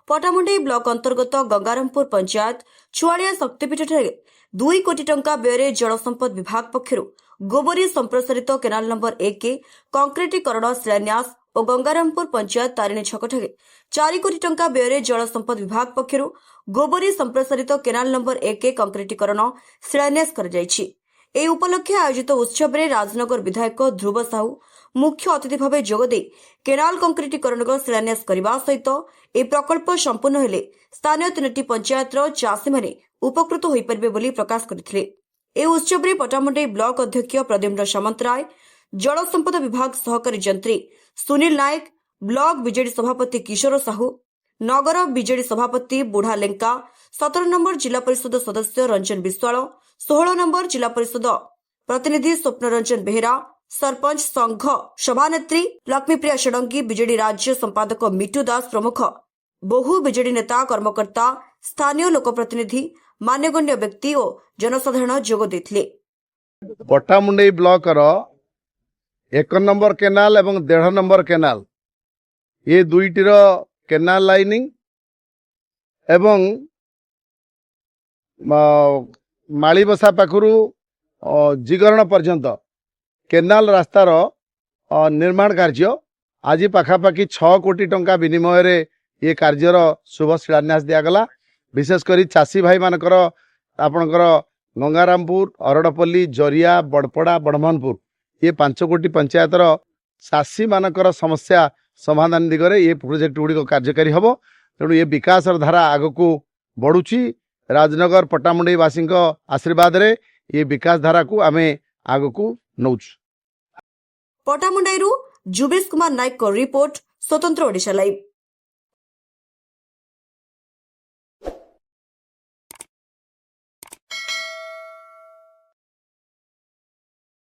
पटामुंडई block अंतर्गत गंगारामपुर पंचायत चुआलिया शक्तिपीठ 2 कोटी टंका व्यय जल संपद विभाग पक्षर गोबरी संप्रसारित केनाल नंबर 1 के कंक्रीटीकरण शिलान्यास और गंगारामपुर पंचायत तारिणी छकठारे 4 कोटी टंका व्यय जल संपद विभाग पक्षर गोबरी संप्रसारित केनाल नंबर 1 के कंक्रीटीकरण शिलान्यास कर जायछि। ଏହି ଉପଲକ୍ଷେ ଆୟୋଜିତ ଉତ୍ସବରେ ରାଜନଗର ବିଧାୟକ ଧ୍ରୁବ ସାହୁ ମୁଖ୍ୟ ଅତିଥି ଭାବେ ଯୋଗଦେଇ କେନାଲ କଂକ୍ରିଟିକରଣର ଶିଳାନ୍ୟାସ କରିବା ସହିତ ଏହି ପ୍ରକଳ୍ପ ସମ୍ପୂର୍ଣ୍ଣ ହେଲେ ସ୍ଥାନୀୟ 3ଟି ପଞ୍ଚାୟତର ଚାଷୀମାନେ ଉପକୃତ ହୋଇପାରିବେ ବୋଲି ପ୍ରକାଶ କରିଥିଲେ। ଏହି ଉତ୍ସବରେ ପଟାମୁଣ୍ଡେଇ ବ୍ଲକ ଅଧ୍ୟକ୍ଷ ପ୍ରଦ୍ୟୁମ୍ନ ସାମନ୍ତରାୟ, ଜଳସମ୍ପଦ ବିଭାଗ ସହକାରୀ ଯନ୍ତ୍ରୀ ସୁନୀଲ ନାୟକ, ବ୍ଲକ ବିଜେଡି ସଭାପତି କିଶୋର ସାହୁ, ନଗର ବିଜେଡି ସଭାପତି ବୁଢା ଲେଙ୍କା, 17 ନମ୍ବର ଜିଲ୍ଲା ପରିଷଦ ସଦସ୍ୟ ରଞ୍ଜନ ବିଶ୍ୱାଳ, 16 नंबर जिला परिषद प्रतिनिधि स्वप्नरंजन बेहेरा, सरपंच संघ सभानेत्री लक्ष्मीप्रिया षडंगी, बीजेडी राज्य संपादक मिटू दास प्रमुख बहु बीजेडी नेता, कर्मकर्ता, स्थानीय लोकप्रतिनिधि, मान्यगण्य व्यक्ति और जनसाधारण जोग देथिले। पटामुंडई ब्लॉक 1 नंबर केनाल एवं 1.5 नंबर केनाल ये दुईटीर केनाल लाइनिंग एवं मालीबसा पाखु जिगरण पर्यंत केनाल रास्तार निर्माण कार्य आज पाखापाखि 6 कोटी टंका विनिमय रे ये कार्यर शुभ शिलान्यास दिगला। विशेषकर चाषी भाई मानकर आपणकर गंगारामपुर, अरड़पल्ली, जरिया, बड़पड़ा, बड़मनपुर ये 5 कोटी पंचायतर चाषी मानकर समस्या समाधान दिगरे ये प्रोजेक्ट गुड़िक कार्यकारी हम। तेणु ये विकास धारा आगको बढ़ुची। राजनगर पटामुंडई वासी आशीर्वाद रे ये विकास धारा को आमे आगको नौच। पटामुंडई जुबेश कुमार नायक को रिपोर्ट, स्वतंत्र ओडिशा लाइव।